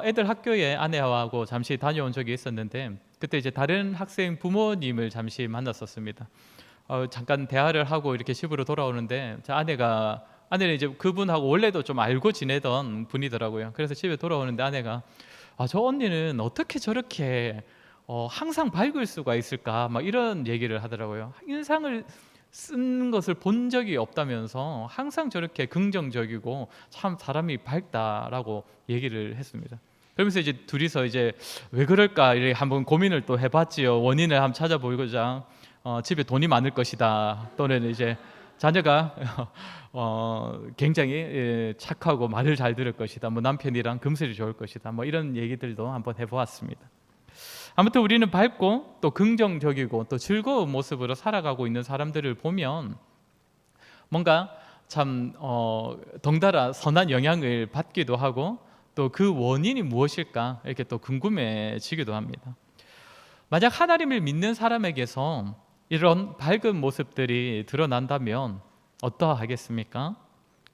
애들 학교에 아내하고 잠시 다녀온 적이 있었는데, 그때 이제 다른 학생 부모님을 잠시 만났었습니다. 잠깐 대화를 하고 이렇게 집으로 돌아오는데, 아내는 이제 그분하고 원래도 좀 알고 지내던 분이더라고요. 그래서 집에 돌아오는데 아내가, 저 언니는 어떻게 저렇게 항상 밝을 수가 있을까, 막 이런 얘기를 하더라고요. 인상을 쓴 것을 본 적이 없다면서 항상 저렇게 긍정적이고 참 사람이 밝다라고 얘기를 했습니다. 그러면서 이제 둘이서 이제 왜 그럴까 이렇게 한번 고민을 또 해봤지요. 원인을 한번 찾아보고자, 집에 돈이 많을 것이다, 또는 이제 자녀가 굉장히 착하고 말을 잘 들을 것이다, 뭐 남편이랑 금슬이 좋을 것이다, 뭐 이런 얘기들도 한번 해보았습니다. 아무튼 우리는 밝고 또 긍정적이고 또 즐거운 모습으로 살아가고 있는 사람들을 보면 뭔가 참 덩달아 선한 영향을 받기도 하고, 또 그 원인이 무엇일까 이렇게 또 궁금해지기도 합니다. 만약 하나님을 믿는 사람에게서 이런 밝은 모습들이 드러난다면 어떠하겠습니까?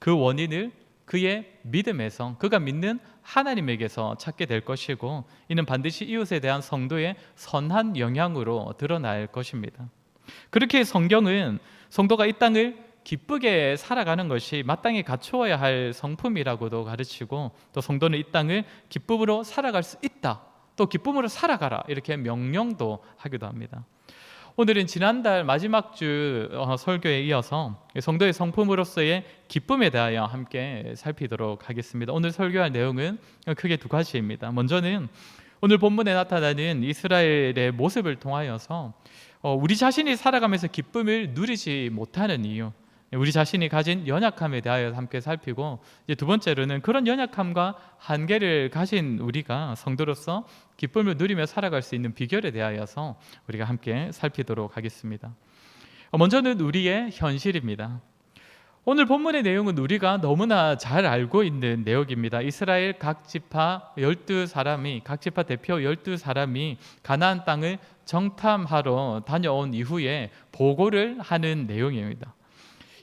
그 원인을 그의 믿음에서, 그가 믿는 하나님에게서 찾게 될 것이고, 이는 반드시 이웃에 대한 성도의 선한 영향으로 드러날 것입니다. 그렇게 성경은 성도가 이 땅을 기쁘게 살아가는 것이 마땅히 갖추어야 할 성품이라고도 가르치고, 또 성도는 이 땅을 기쁨으로 살아갈 수 있다, 또 기쁨으로 살아가라, 이렇게 명령도 하기도 합니다. 오늘은 지난달 마지막 주 설교에 이어서 성도의 성품으로서의 기쁨에 대하여 함께 살피도록 하겠습니다. 오늘 설교할 내용은 크게 두 가지입니다. 먼저는 오늘 본문에 나타나는 이스라엘의 모습을 통하여서 우리 자신이 살아가면서 기쁨을 누리지 못하는 이유, 우리 자신이 가진 연약함에 대하여 함께 살피고, 이제 두 번째로는 그런 연약함과 한계를 가진 우리가 성도로서 기쁨을 누리며 살아갈 수 있는 비결에 대하여서 우리가 함께 살피도록 하겠습니다. 먼저는 우리의 현실입니다. 오늘 본문의 내용은 우리가 너무나 잘 알고 있는 내용입니다. 이스라엘 각 지파 12사람이, 각 지파 대표 12사람이 가나안 땅을 정탐하러 다녀온 이후에 보고를 하는 내용입니다.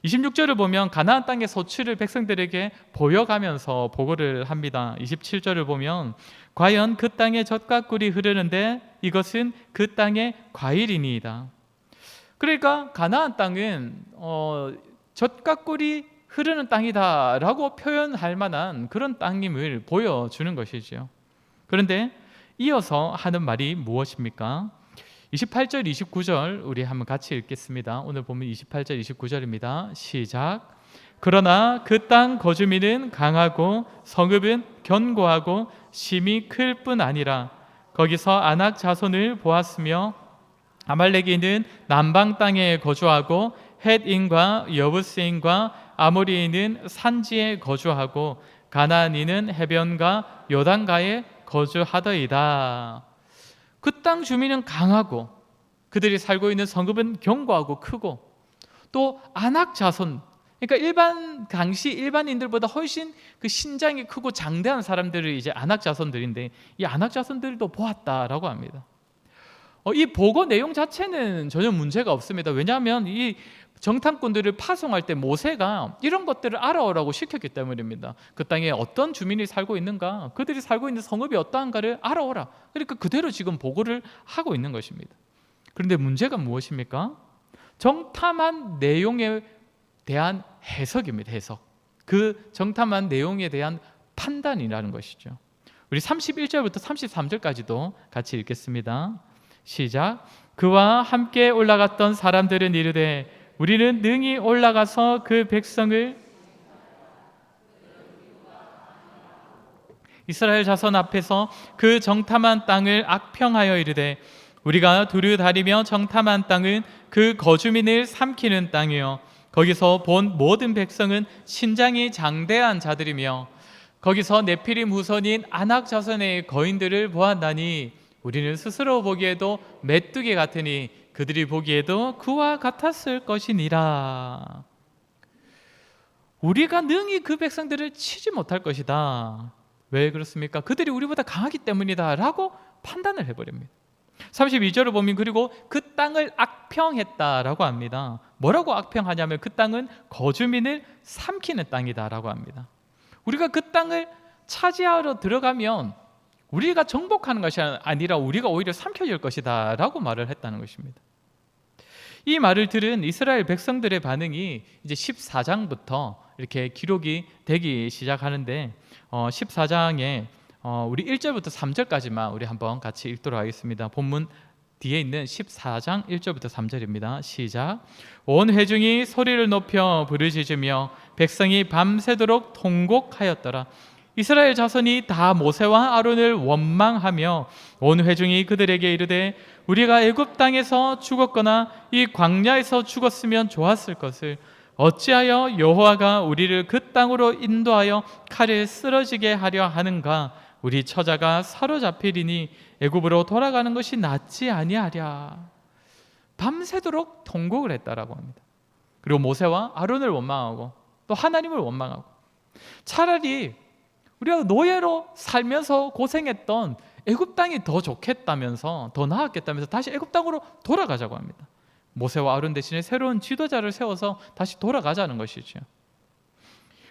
26절을 보면 가나안 땅의 소출을 백성들에게 보여가면서 보고를 합니다. 27절을 보면 과연 그 땅에 젖과 꿀이 흐르는데 이것은 그 땅의 과일이니이다. 그러니까 가나안 땅은 젖과 꿀이 흐르는 땅이다라고 표현할 만한 그런 땅임을 보여주는 것이죠. 그런데 이어서 하는 말이 무엇입니까? 28절, 29절 우리 한번 같이 읽겠습니다. 오늘 보면 28절, 29절입니다. 시작. 그러나 그 땅 거주민은 강하고 성읍은 견고하고 심이 클 뿐 아니라 거기서 아낙 자손을 보았으며 아말렉인은 남방 땅에 거주하고 헷인과 여부스인과 아모리인은 산지에 거주하고 가나안인은 해변과 요단가에 거주하더이다. 그 땅 주민은 강하고 그들이 살고 있는 성읍은 견고하고 크고, 또 아낙 자손, 그러니까 당시 일반인들보다 훨씬 그 신장이 크고 장대한 사람들이 이제 아낙 자손들인데, 이 아낙 자손들도 보았다라고 합니다. 이 보고 내용 자체는 전혀 문제가 없습니다. 왜냐하면 이 정탐꾼들을 파송할 때 모세가 이런 것들을 알아오라고 시켰기 때문입니다. 그 땅에 어떤 주민이 살고 있는가, 그들이 살고 있는 성읍이 어떠한가를 알아오라. 그러니까 그대로 지금 보고를 하고 있는 것입니다. 그런데 문제가 무엇입니까? 정탐한 내용에 대한 해석입니다. 해석. 그 정탐한 내용에 대한 판단이라는 것이죠. 우리 31절부터 33절까지도 같이 읽겠습니다. 시작. 그와 함께 올라갔던 사람들은 이르되 우리는 능히 올라가서 그 백성을 이스라엘 자손 앞에서 그 정탐한 땅을 악평하여 이르되 우리가 두루 다니며 정탐한 땅은 그 거주민을 삼키는 땅이요 거기서 본 모든 백성은 신장이 장대한 자들이며 거기서 네피림 후손인 아낙 자손의 거인들을 보았나니 우리는 스스로 보기에도 메뚜기 같으니 그들이 보기에도 그와 같았을 것이니라. 우리가 능히 그 백성들을 치지 못할 것이다. 왜 그렇습니까? 그들이 우리보다 강하기 때문이다 라고 판단을 해버립니다. 32절을 보면 그리고 그 땅을 악평했다라고 합니다. 뭐라고 악평하냐면 그 땅은 거주민을 삼키는 땅이다라고 합니다. 우리가 그 땅을 차지하러 들어가면 우리가 정복하는 것이 아니라 우리가 오히려 삼켜질 것이다 라고 말을 했다는 것입니다. 이 말을 들은 이스라엘 백성들의 반응이 이제 14장부터 이렇게 기록이 되기 시작하는데 14장에 우리 1절부터 3절까지만 우리 한번 같이 읽도록 하겠습니다. 본문 뒤에 있는 14장 1절부터 3절입니다. 시작. 온 회중이 소리를 높여 부르짖으며 백성이 밤새도록 통곡하였더라. 이스라엘 자손이 다 모세와 아론을 원망하며 온 회중이 그들에게 이르되 우리가 애굽 땅에서 죽었거나 이 광야에서 죽었으면 좋았을 것을 어찌하여 여호와가 우리를 그 땅으로 인도하여 칼에 쓰러지게 하려 하는가? 우리 처자가 사로잡히리니 애굽으로 돌아가는 것이 낫지 아니하랴. 밤새도록 통곡을 했다라고 합니다. 그리고 모세와 아론을 원망하고 또 하나님을 원망하고, 차라리 우리가 노예로 살면서 고생했던 애굽 땅이 더 좋겠다면서, 더 나았겠다면서 다시 애굽 땅으로 돌아가자고 합니다. 모세와 아론 대신에 새로운 지도자를 세워서 다시 돌아가자는 것이죠.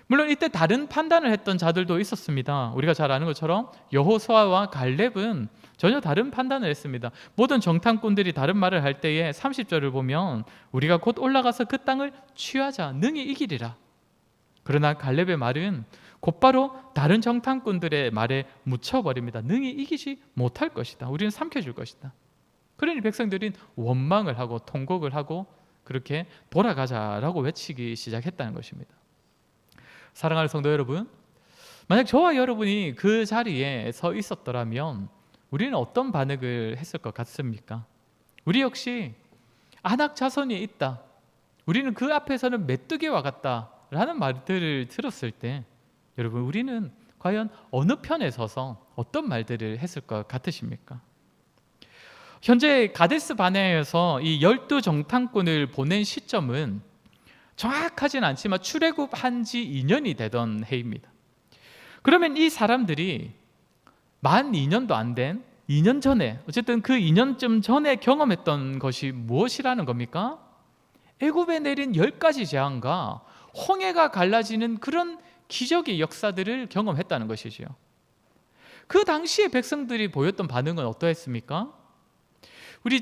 물론 이때 다른 판단을 했던 자들도 있었습니다. 우리가 잘 아는 것처럼 여호수아와 갈렙은 전혀 다른 판단을 했습니다. 모든 정탐꾼들이 다른 말을 할 때에 30절을 보면 우리가 곧 올라가서 그 땅을 취하자, 능히 이기리라. 그러나 갈렙의 말은 곧바로 다른 정탐꾼들의 말에 묻혀버립니다. 능히 이기지 못할 것이다. 우리는 삼켜줄 것이다. 그러니 백성들은 원망을 하고 통곡을 하고 그렇게 돌아가자라고 외치기 시작했다는 것입니다. 사랑하는 성도 여러분, 만약 저와 여러분이 그 자리에 서 있었더라면 우리는 어떤 반응을 했을 것 같습니까? 우리 역시 아낙 자손이 있다, 우리는 그 앞에서는 메뚜기와 같다 라는 말들을 들었을 때 여러분, 우리는 과연 어느 편에 서서 어떤 말들을 했을 것 같으십니까? 현재 가데스 바네아에서 이 12정탐꾼을 보낸 시점은 정확하진 않지만 출애굽한 지 2년이 되던 해입니다. 그러면 이 사람들이 만 2년도 안 된 2년 전에, 어쨌든 그 2년쯤 전에 경험했던 것이 무엇이라는 겁니까? 애굽에 내린 10가지 재앙과 홍해가 갈라지는 그런 기적의 역사들을 경험했다는 것이죠. 그 당시에 백성들이 보였던 반응은 어떠했습니까? 우리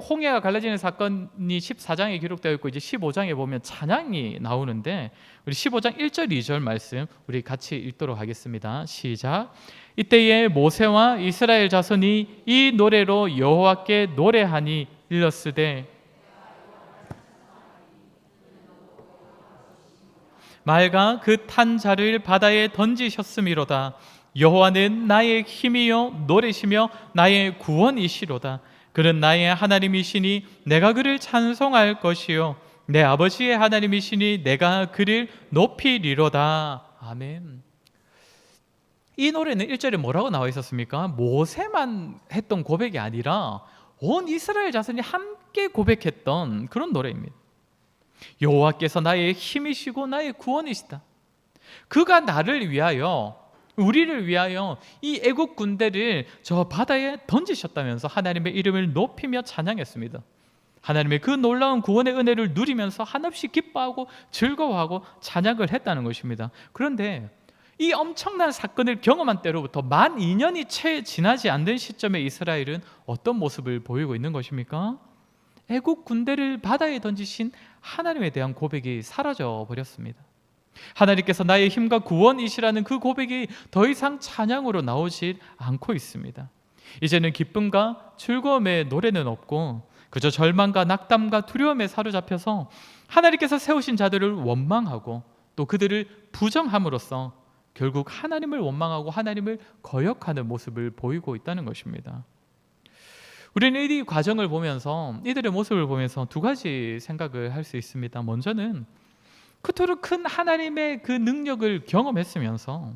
홍해가 갈라지는 사건이 14장에 기록되어 있고 이제 15장에 보면 찬양이 나오는데, 우리 15장 1절 2절 말씀 우리 같이 읽도록 하겠습니다. 시작. 이때에 모세와 이스라엘 자손이 이 노래로 여호와께 노래하니 일렀으되 말과 그 탄 자를 바다에 던지셨음이로다. 여호와는 나의 힘이요 노래시며 나의 구원이시로다. 그는 나의 하나님이시니 내가 그를 찬송할 것이요 내 아버지의 하나님이시니 내가 그를 높이리로다. 아멘. 이 노래는 1절에 뭐라고 나와 있었습니까? 모세만 했던 고백이 아니라 온 이스라엘 자손이 함께 고백했던 그런 노래입니다. 여호와께서 나의 힘이시고 나의 구원이시다. 그가 나를 위하여, 우리를 위하여 이 애국 군대를 저 바다에 던지셨다면서 하나님의 이름을 높이며 찬양했습니다. 하나님의 그 놀라운 구원의 은혜를 누리면서 한없이 기뻐하고 즐거워하고 찬양을 했다는 것입니다. 그런데 이 엄청난 사건을 경험한 때로부터 만 2년이 채 지나지 않는 시점에 이스라엘은 어떤 모습을 보이고 있는 것입니까? 애국 군대를 바다에 던지신 하나님에 대한 고백이 사라져 버렸습니다. 하나님께서 나의 힘과 구원이시라는 그 고백이 더 이상 찬양으로 나오지 않고 있습니다. 이제는 기쁨과 즐거움의 노래는 없고 그저 절망과 낙담과 두려움에 사로잡혀서 하나님께서 세우신 자들을 원망하고 또 그들을 부정함으로써 결국 하나님을 원망하고 하나님을 거역하는 모습을 보이고 있다는 것입니다. 우리는 이 과정을 보면서, 이들의 모습을 보면서 두 가지 생각을 할 수 있습니다. 먼저는 그토록 큰 하나님의 그 능력을 경험했으면서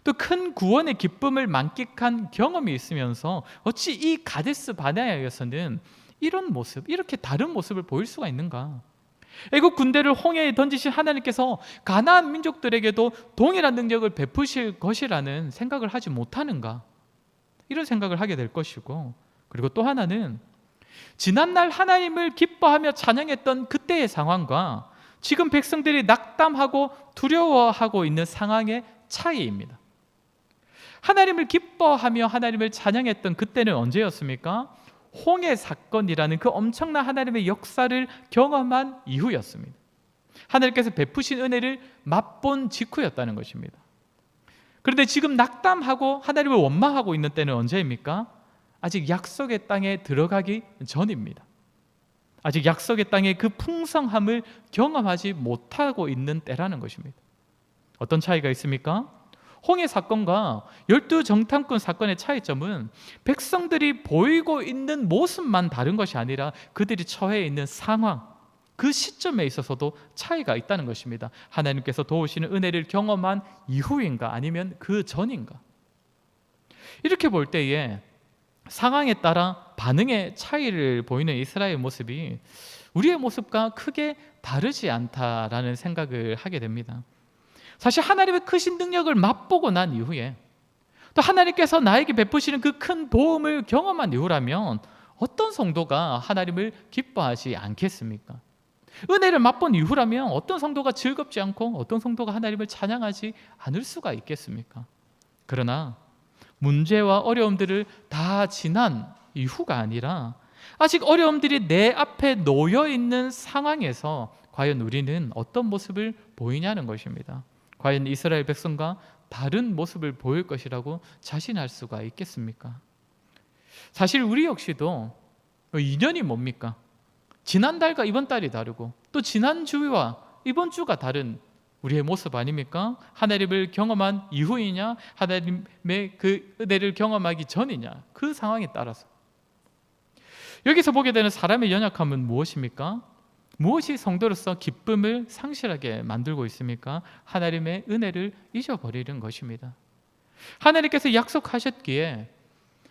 또 큰 구원의 기쁨을 만끽한 경험이 있으면서 어찌 이 가데스 바네아에서는 이런 모습, 이렇게 다른 모습을 보일 수가 있는가? 애국 군대를 홍해에 던지신 하나님께서 가나안 민족들에게도 동일한 능력을 베푸실 것이라는 생각을 하지 못하는가? 이런 생각을 하게 될 것이고, 그리고 또 하나는 지난날 하나님을 기뻐하며 찬양했던 그때의 상황과 지금 백성들이 낙담하고 두려워하고 있는 상황의 차이입니다. 하나님을 기뻐하며 하나님을 찬양했던 그때는 언제였습니까? 홍해 사건이라는 그 엄청난 하나님의 역사를 경험한 이후였습니다. 하나님께서 베푸신 은혜를 맛본 직후였다는 것입니다. 그런데 지금 낙담하고 하나님을 원망하고 있는 때는 언제입니까? 아직 약속의 땅에 들어가기 전입니다. 아직 약속의 땅의 그 풍성함을 경험하지 못하고 있는 때라는 것입니다. 어떤 차이가 있습니까? 홍해 사건과 열두 정탐꾼 사건의 차이점은 백성들이 보이고 있는 모습만 다른 것이 아니라 그들이 처해 있는 상황, 그 시점에 있어서도 차이가 있다는 것입니다. 하나님께서 도우시는 은혜를 경험한 이후인가 아니면 그 전인가. 이렇게 볼 때에 상황에 따라 반응의 차이를 보이는 이스라엘 모습이 우리의 모습과 크게 다르지 않다라는 생각을 하게 됩니다. 사실 하나님의 크신 능력을 맛보고 난 이후에 또 하나님께서 나에게 베푸시는 그 큰 도움을 경험한 이후라면 어떤 성도가 하나님을 기뻐하지 않겠습니까? 은혜를 맛본 이후라면 어떤 성도가 즐겁지 않고 어떤 성도가 하나님을 찬양하지 않을 수가 있겠습니까? 그러나 문제와 어려움들을 다 지난 이후가 아니라 아직 어려움들이 내 앞에 놓여 있는 상황에서 과연 우리는 어떤 모습을 보이냐는 것입니다. 과연 이스라엘 백성과 다른 모습을 보일 것이라고 자신할 수가 있겠습니까? 사실 우리 역시도 인연이 뭡니까? 지난달과 이번 달이 다르고 또 지난주와 이번 주가 다른 우리의 모습 아닙니까? 하나님을 경험한 이후이냐 하나님의 그 은혜를 경험하기 전이냐, 그 상황에 따라서 여기서 보게 되는 사람의 연약함은 무엇입니까? 무엇이 성도로서 기쁨을 상실하게 만들고 있습니까? 하나님의 은혜를 잊어버리는 것입니다. 하나님께서 약속하셨기에,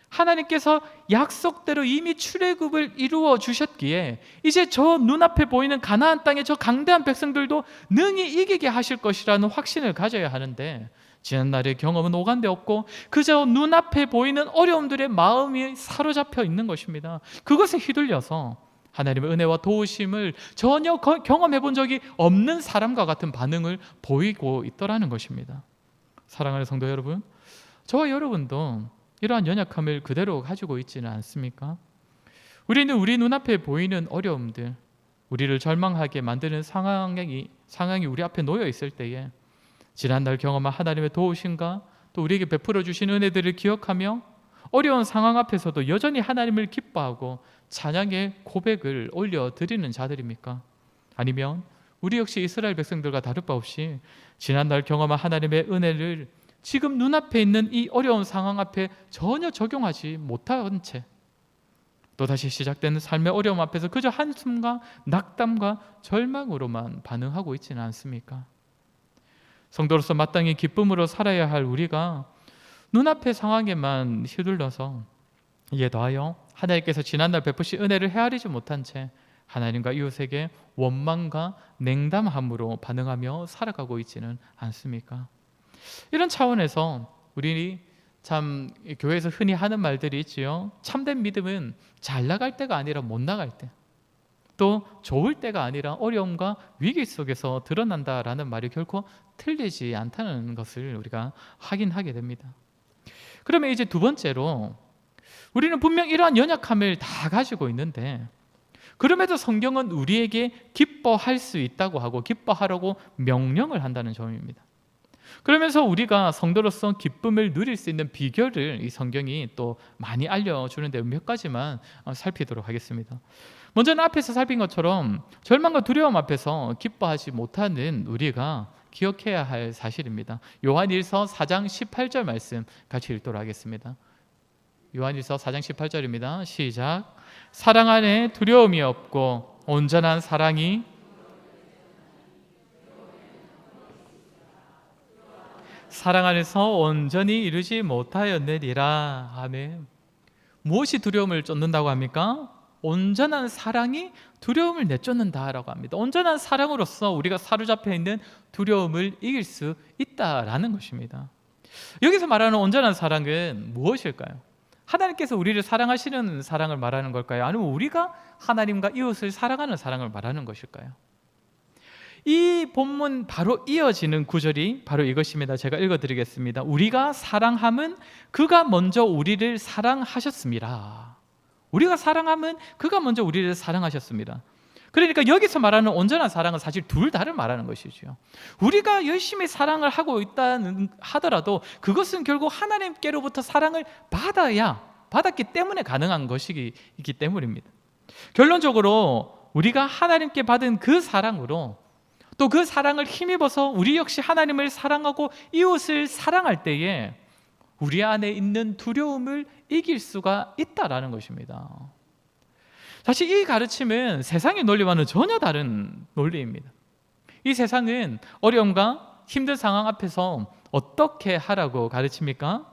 하나님께서 약속대로 이미 출애굽을 이루어 주셨기에 이제 저 눈앞에 보이는 가나안 땅의 저 강대한 백성들도 능히 이기게 하실 것이라는 확신을 가져야 하는데, 지난날의 경험은 오간데 없고 그저 눈앞에 보이는 어려움들의 마음이 사로잡혀 있는 것입니다. 그것에 휘둘려서 하나님의 은혜와 도우심을 전혀 경험해 본 적이 없는 사람과 같은 반응을 보이고 있더라는 것입니다. 사랑하는 성도 여러분, 저와 여러분도 이러한 연약함을 그대로 가지고 있지는 않습니까? 우리는 우리 눈앞에 보이는 어려움들, 우리를 절망하게 만드는 상황이 우리 앞에 놓여 있을 때에 지난날 경험한 하나님의 도우심과 또 우리에게 베풀어 주신 은혜들을 기억하며 어려운 상황 앞에서도 여전히 하나님을 기뻐하고 찬양의 고백을 올려드리는 자들입니까? 아니면 우리 역시 이스라엘 백성들과 다를 바 없이 지난날 경험한 하나님의 은혜를 지금 눈앞에 있는 이 어려운 상황 앞에 전혀 적용하지 못한 채 또다시 시작되는 삶의 어려움 앞에서 그저 한숨과 낙담과 절망으로만 반응하고 있지는 않습니까? 성도로서 마땅히 기쁨으로 살아야 할 우리가 눈앞의 상황에만 휘둘러서 이에 더하여 하나님께서 지난날 베푸신 은혜를 헤아리지 못한 채 하나님과 이웃에게 원망과 냉담함으로 반응하며 살아가고 있지는 않습니까? 이런 차원에서 우리 참 교회에서 흔히 하는 말들이 있지요. 참된 믿음은 잘 나갈 때가 아니라 못 나갈 때, 또 좋을 때가 아니라 어려움과 위기 속에서 드러난다라는 말이 결코 틀리지 않다는 것을 우리가 확인하게 됩니다. 그러면 이제 두 번째로, 우리는 분명 이러한 연약함을 다 가지고 있는데 그럼에도 성경은 우리에게 기뻐할 수 있다고 하고 기뻐하라고 명령을 한다는 점입니다. 그러면서 우리가 성도로서 기쁨을 누릴 수 있는 비결을 이 성경이 또 많이 알려주는데 몇 가지만 살피도록 하겠습니다. 먼저는 앞에서 살핀 것처럼 절망과 두려움 앞에서 기뻐하지 못하는 우리가 기억해야 할 사실입니다. 요한일서 4장 18절 말씀 같이 읽도록 하겠습니다. 요한일서 4장 18절입니다. 시작. 사랑 안에 두려움이 없고 온전한 사랑이 사랑 안에서 온전히 이루지 못하였느니라. 아멘. 무엇이 두려움을 쫓는다고 합니까? 온전한 사랑이 두려움을 내쫓는다라고 합니다. 온전한 사랑으로서 우리가 사로잡혀 있는 두려움을 이길 수 있다라는 것입니다. 여기서 말하는 온전한 사랑은 무엇일까요? 하나님께서 우리를 사랑하시는 사랑을 말하는 걸까요? 아니면 우리가 하나님과 이웃을 사랑하는 사랑을 말하는 것일까요? 이 본문 바로 이어지는 구절이 바로 이것입니다. 제가 읽어드리겠습니다. 우리가 사랑함은 그가 먼저 우리를 사랑하셨습니다. 우리가 사랑함은 그가 먼저 우리를 사랑하셨습니다. 그러니까 여기서 말하는 온전한 사랑은 사실 둘 다를 말하는 것이죠. 우리가 열심히 사랑을 하고 있다는 하더라도 그것은 결국 하나님께로부터 사랑을 받았기 때문에 가능한 것이기 때문입니다. 결론적으로 우리가 하나님께 받은 그 사랑으로 또 그 사랑을 힘입어서 우리 역시 하나님을 사랑하고 이웃을 사랑할 때에 우리 안에 있는 두려움을 이길 수가 있다라는 것입니다. 사실 이 가르침은 세상의 논리와는 전혀 다른 논리입니다. 이 세상은 어려움과 힘든 상황 앞에서 어떻게 하라고 가르칩니까?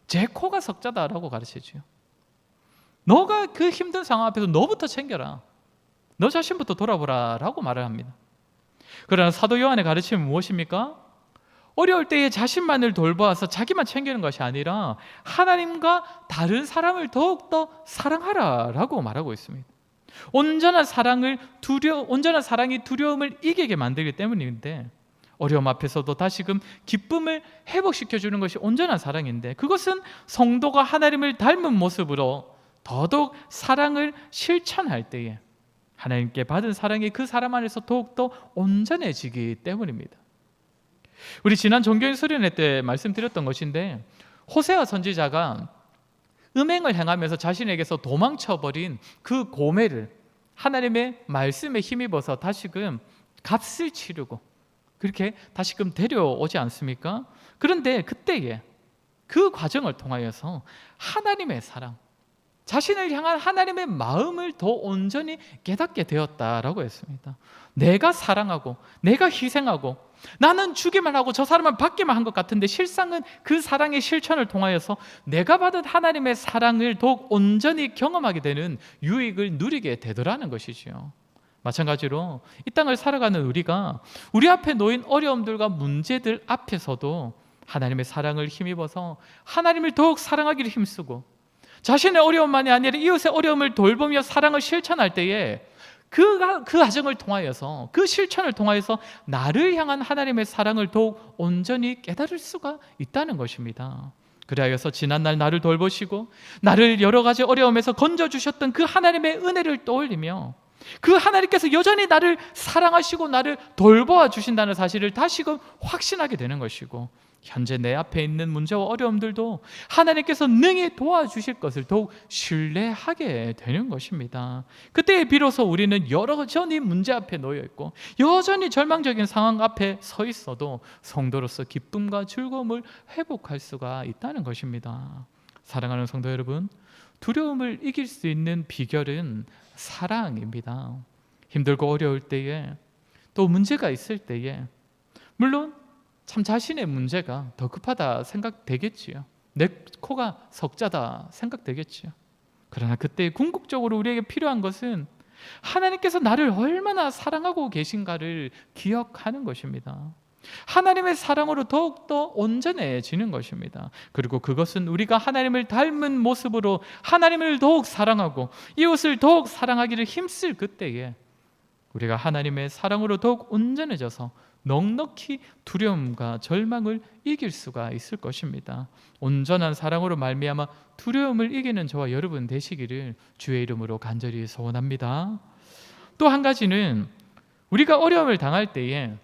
제 코가 석자다라고 가르치죠. 너가 그 힘든 상황 앞에서 너부터 챙겨라. 너 자신부터 돌아보라 라고 말을 합니다. 그러나 사도 요한의 가르침은 무엇입니까? 어려울 때에 자신만을 돌보아서 자기만 챙기는 것이 아니라 하나님과 다른 사람을 더욱더 사랑하라 라고 말하고 있습니다. 온전한 사랑이 두려움을 이기게 만들기 때문인데, 어려움 앞에서도 다시금 기쁨을 회복시켜주는 것이 온전한 사랑인데, 그것은 성도가 하나님을 닮은 모습으로 더더욱 사랑을 실천할 때에 하나님께 받은 사랑이 그 사람 안에서 더욱더 온전해지기 때문입니다. 우리 지난 종교인 수련회 때 말씀드렸던 것인데, 호세아 선지자가 음행을 행하면서 자신에게서 도망쳐버린 그 고매를 하나님의 말씀에 힘입어서 다시금 값을 치르고 그렇게 다시금 데려오지 않습니까? 그런데 그때에 그 과정을 통하여서 하나님의 사랑, 자신을 향한 하나님의 마음을 더 온전히 깨닫게 되었다라고 했습니다. 내가 사랑하고 내가 희생하고 나는 주기만 하고 저 사람은 받기만 한 것 같은데, 실상은 그 사랑의 실천을 통하여서 내가 받은 하나님의 사랑을 더욱 온전히 경험하게 되는 유익을 누리게 되더라는 것이지요. 마찬가지로 이 땅을 살아가는 우리가 우리 앞에 놓인 어려움들과 문제들 앞에서도 하나님의 사랑을 힘입어서 하나님을 더욱 사랑하기를 힘쓰고, 자신의 어려움만이 아니라 이웃의 어려움을 돌보며 사랑을 실천할 때에 그 과정을 통하여서, 그 실천을 통하여서 나를 향한 하나님의 사랑을 더욱 온전히 깨달을 수가 있다는 것입니다. 그리하여서 지난날 나를 돌보시고 나를 여러 가지 어려움에서 건져주셨던 그 하나님의 은혜를 떠올리며, 그 하나님께서 여전히 나를 사랑하시고 나를 돌보아 주신다는 사실을 다시금 확신하게 되는 것이고, 현재 내 앞에 있는 문제와 어려움들도 하나님께서 능히 도와주실 것을 더욱 신뢰하게 되는 것입니다. 그때 비로소 우리는 여전히 문제 앞에 놓여 있고 여전히 절망적인 상황 앞에 서 있어도 성도로서 기쁨과 즐거움을 회복할 수가 있다는 것입니다. 사랑하는 성도 여러분, 두려움을 이길 수 있는 비결은 사랑입니다. 힘들고 어려울 때에, 또 문제가 있을 때에, 물론 참 자신의 문제가 더 급하다 생각되겠지요. 내 코가 석자다 생각되겠지요. 그러나 그때 궁극적으로 우리에게 필요한 것은 하나님께서 나를 얼마나 사랑하고 계신가를 기억하는 것입니다. 하나님의 사랑으로 더욱더 온전해지는 것입니다. 그리고 그것은 우리가 하나님을 닮은 모습으로 하나님을 더욱 사랑하고 이웃을 더욱 사랑하기를 힘쓸 그때에 우리가 하나님의 사랑으로 더욱 온전해져서 넉넉히 두려움과 절망을 이길 수가 있을 것입니다. 온전한 사랑으로 말미암아 두려움을 이기는 저와 여러분 되시기를 주의 이름으로 간절히 소원합니다. 또 한 가지는 우리가 어려움을 당할 때에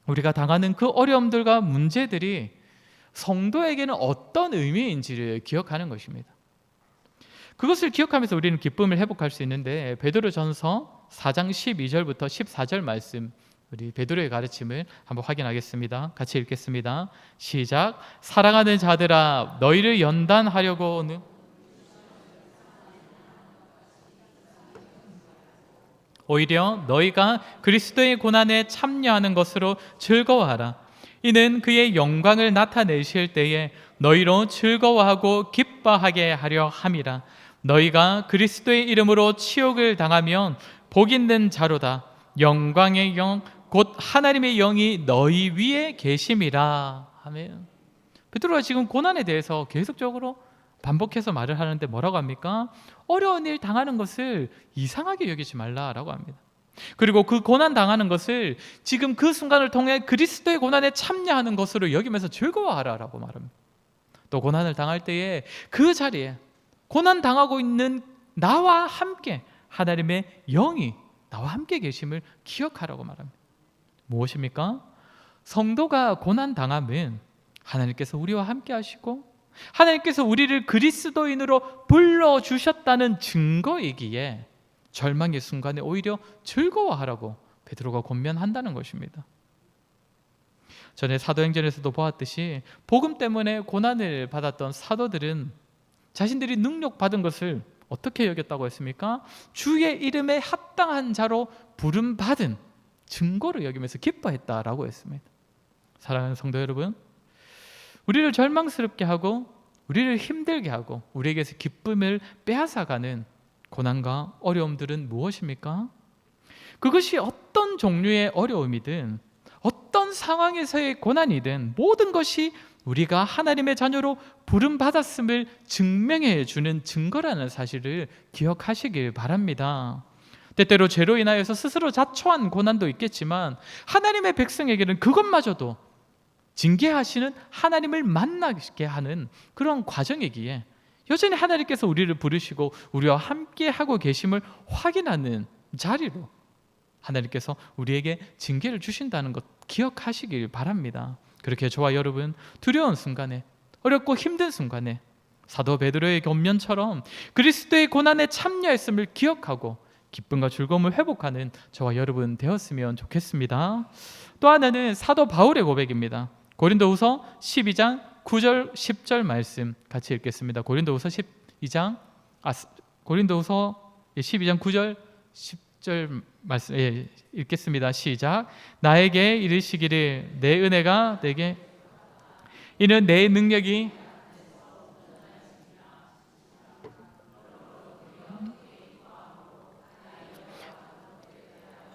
우리가 당하는 그 어려움들과 문제들이 성도에게는 어떤 의미인지를 기억하는 것입니다. 그것을 기억하면서 우리는 기쁨을 회복할 수 있는데, 베드로전서 4장 12절부터 14절 말씀, 우리 베드로의 가르침을 한번 확인하겠습니다. 같이 읽겠습니다. 시작. 사랑하는 자들아, 너희를 연단하려고는 오히려 너희가 그리스도의 고난에 참여하는 것으로 즐거워하라. 이는 그의 영광을 나타내실 때에 너희로 즐거워하고 기뻐하게 하려 함이라. 너희가 그리스도의 이름으로 치욕을 당하면 복 있는 자로다. 영광의 영 곧 하나님의 영이 너희 위에 계심이라. 아멘. 베드로가 지금 고난에 대해서 계속적으로 반복해서 말을 하는데 뭐라고 합니까? 어려운 일 당하는 것을 이상하게 여기지 말라라고 합니다. 그리고 그 고난 당하는 것을 지금 그 순간을 통해 그리스도의 고난에 참여하는 것으로 여기면서 즐거워하라라고 말합니다. 또 고난을 당할 때에 그 자리에 고난 당하고 있는 나와 함께 하나님의 영이 나와 함께 계심을 기억하라고 말합니다. 무엇입니까? 성도가 고난 당하면 하나님께서 우리와 함께 하시고 하나님께서 우리를 그리스도인으로 불러주셨다는 증거이기에 절망의 순간에 오히려 즐거워하라고 베드로가 권면한다는 것입니다. 전에 사도행전에서도 보았듯이 복음 때문에 고난을 받았던 사도들은 자신들이 능력받은 것을 어떻게 여겼다고 했습니까? 주의 이름에 합당한 자로 부름받은 증거를 여기면서 기뻐했다라고 했습니다. 사랑하는 성도 여러분, 우리를 절망스럽게 하고 우리를 힘들게 하고 우리에게서 기쁨을 빼앗아가는 고난과 어려움들은 무엇입니까? 그것이 어떤 종류의 어려움이든 어떤 상황에서의 고난이든 모든 것이 우리가 하나님의 자녀로 부름받았음을 증명해 주는 증거라는 사실을 기억하시길 바랍니다. 때때로 죄로 인하여서 스스로 자초한 고난도 있겠지만 하나님의 백성에게는 그것마저도 징계하시는 하나님을 만나게 하는 그런 과정이기에 여전히 하나님께서 우리를 부르시고 우리와 함께 하고 계심을 확인하는 자리로 하나님께서 우리에게 징계를 주신다는 것 기억하시길 바랍니다. 그렇게 저와 여러분 두려운 순간에 어렵고 힘든 순간에 사도 베드로의 권면처럼 그리스도의 고난에 참여했음을 기억하고 기쁨과 즐거움을 회복하는 저와 여러분 되었으면 좋겠습니다. 또 하나는 사도 바울의 고백입니다. 고린도후서 12장 9절 10절 말씀 같이 읽겠습니다. 고린도후서 12장 9절 10절 말씀 읽겠습니다. 시작. 나에게 이르시기를 내 은혜가 내게 이는 내 능력이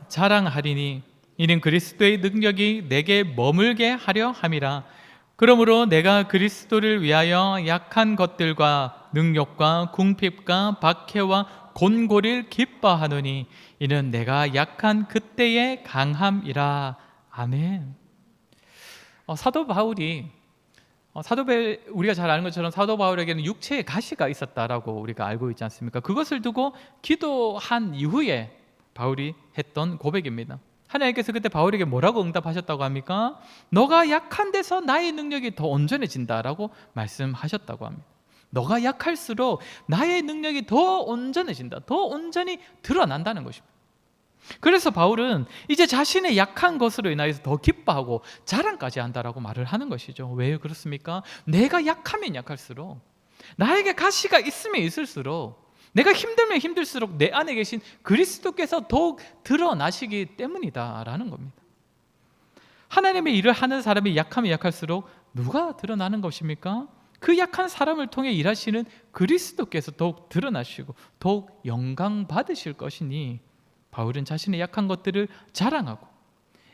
자랑하리니 이는 그리스도의 능력이 내게 머물게 하려 함이라. 그러므로 내가 그리스도를 위하여 약한 것들과 능력과 궁핍과 박해와 곤고를 기뻐하노니 이는 내가 약한 그때의 강함이라. 아멘. 사도 바울이 우리가 잘 아는 것처럼 사도 바울에게는 육체의 가시가 있었다라고 우리가 알고 있지 않습니까? 그것을 두고 기도한 이후에 바울이 했던 고백입니다. 하나님께서 그때 바울에게 뭐라고 응답하셨다고 합니까? 너가 약한 데서 나의 능력이 더 온전해진다라고 말씀하셨다고 합니다. 너가 약할수록 나의 능력이 더 온전해진다, 더 온전히 드러난다는 것입니다. 그래서 바울은 이제 자신의 약한 것으로 인하여서 더 기뻐하고 자랑까지 한다라고 말을 하는 것이죠. 왜 그렇습니까? 내가 약하면 약할수록, 나에게 가시가 있으면 있을수록, 내가 힘들면 힘들수록 내 안에 계신 그리스도께서 더욱 드러나시기 때문이다라는 겁니다. 하나님의 일을 하는 사람이 약하면 약할수록 누가 드러나는 것입니까? 그 약한 사람을 통해 일하시는 그리스도께서 더욱 드러나시고 더욱 영광 받으실 것이니 바울은 자신의 약한 것들을 자랑하고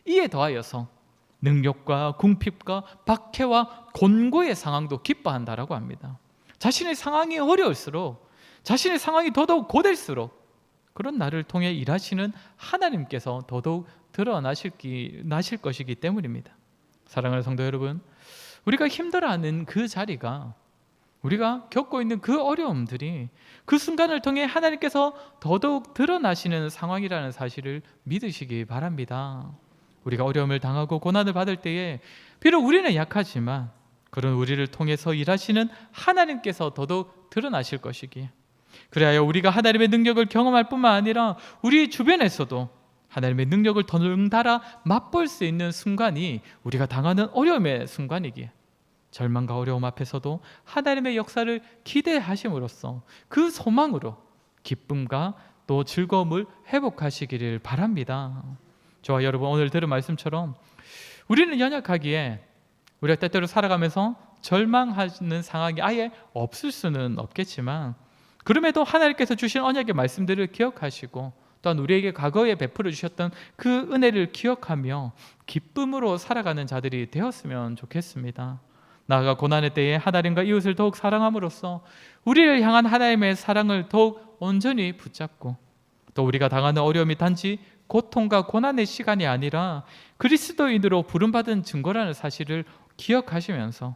이에 더하여서 능력과 궁핍과 박해와 곤고의 상황도 기뻐한다라고 합니다. 자신의 상황이 어려울수록, 자신의 상황이 더더욱 고될수록 그런 나를 통해 일하시는 하나님께서 더더욱 드러나실 것이기 때문입니다. 사랑하는 성도 여러분, 우리가 힘들어하는 그 자리가, 우리가 겪고 있는 그 어려움들이 그 순간을 통해 하나님께서 더더욱 드러나시는 상황이라는 사실을 믿으시기 바랍니다. 우리가 어려움을 당하고 고난을 받을 때에 비록 우리는 약하지만 그런 우리를 통해서 일하시는 하나님께서 더더욱 드러나실 것이기에, 그래야 우리가 하나님의 능력을 경험할 뿐만 아니라 우리 주변에서도 하나님의 능력을 더 응달아 맛볼 수 있는 순간이 우리가 당하는 어려움의 순간이기에 절망과 어려움 앞에서도 하나님의 역사를 기대하심으로써 그 소망으로 기쁨과 또 즐거움을 회복하시기를 바랍니다. 저와 여러분, 오늘 들은 말씀처럼 우리는 연약하기에 우리가 때때로 살아가면서 절망하는 상황이 아예 없을 수는 없겠지만, 그럼에도 하나님께서 주신 언약의 말씀들을 기억하시고 또한 우리에게 과거에 베풀어 주셨던 그 은혜를 기억하며 기쁨으로 살아가는 자들이 되었으면 좋겠습니다. 나아가 고난의 때에 하나님과 이웃을 더욱 사랑함으로써 우리를 향한 하나님의 사랑을 더욱 온전히 붙잡고, 또 우리가 당하는 어려움이 단지 고통과 고난의 시간이 아니라 그리스도인으로 부름받은 증거라는 사실을 기억하시면서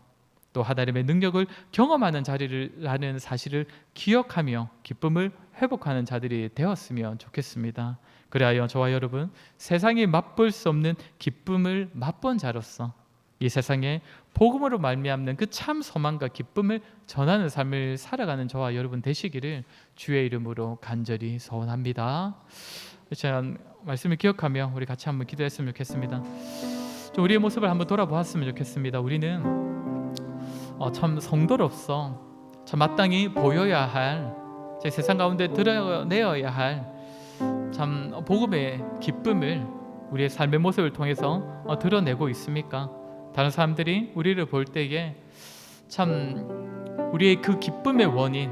또 하나님의 능력을 경험하는 자리라는 사실을 기억하며 기쁨을 회복하는 자들이 되었으면 좋겠습니다. 그리하여 저와 여러분 세상이 맛볼 수 없는 기쁨을 맛본 자로서 이 세상에 복음으로 말미암는 그 참 소망과 기쁨을 전하는 삶을 살아가는 저와 여러분 되시기를 주의 이름으로 간절히 소원합니다. 자, 말씀을 기억하며 우리 같이 한번 기도했으면 좋겠습니다. 좀 우리의 모습을 한번 돌아보았으면 좋겠습니다. 우리는 참 성도로서 참 마땅히 보여야 할, 제 세상 가운데 드러내어야 할 참 복음의 기쁨을 우리의 삶의 모습을 통해서 드러내고 있습니까? 다른 사람들이 우리를 볼 때에 참 우리의 그 기쁨의 원인,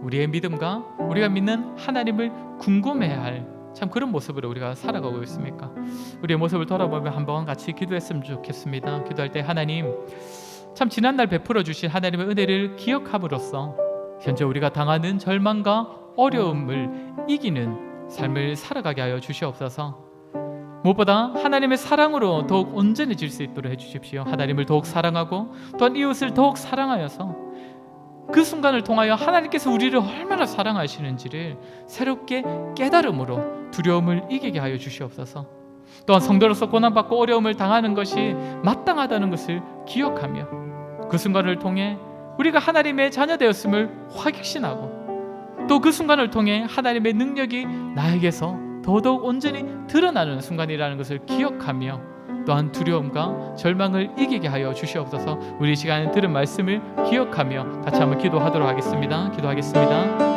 우리의 믿음과 우리가 믿는 하나님을 궁금해할 참 그런 모습으로 우리가 살아가고 있습니까? 우리의 모습을 돌아보며 한번 같이 기도했으면 좋겠습니다. 기도할 때 하나님, 참 지난날 베풀어 주신 하나님의 은혜를 기억함으로써 현재 우리가 당하는 절망과 어려움을 이기는 삶을 살아가게 하여 주시옵소서. 무엇보다 하나님의 사랑으로 더욱 온전해질 수 있도록 해주십시오. 하나님을 더욱 사랑하고 또한 이웃을 더욱 사랑하여서 그 순간을 통하여 하나님께서 우리를 얼마나 사랑하시는지를 새롭게 깨달음으로 두려움을 이기게 하여 주시옵소서. 또한 성도로서 고난받고 어려움을 당하는 것이 마땅하다는 것을 기억하며 그 순간을 통해 우리가 하나님의 자녀 되었음을 확신하고 또 그 순간을 통해 하나님의 능력이 나에게서 더더욱 온전히 드러나는 순간이라는 것을 기억하며 또한 두려움과 절망을 이기게 하여 주시옵소서. 우리 시간에 들은 말씀을 기억하며 같이 한번 기도하도록 하겠습니다. 기도하겠습니다.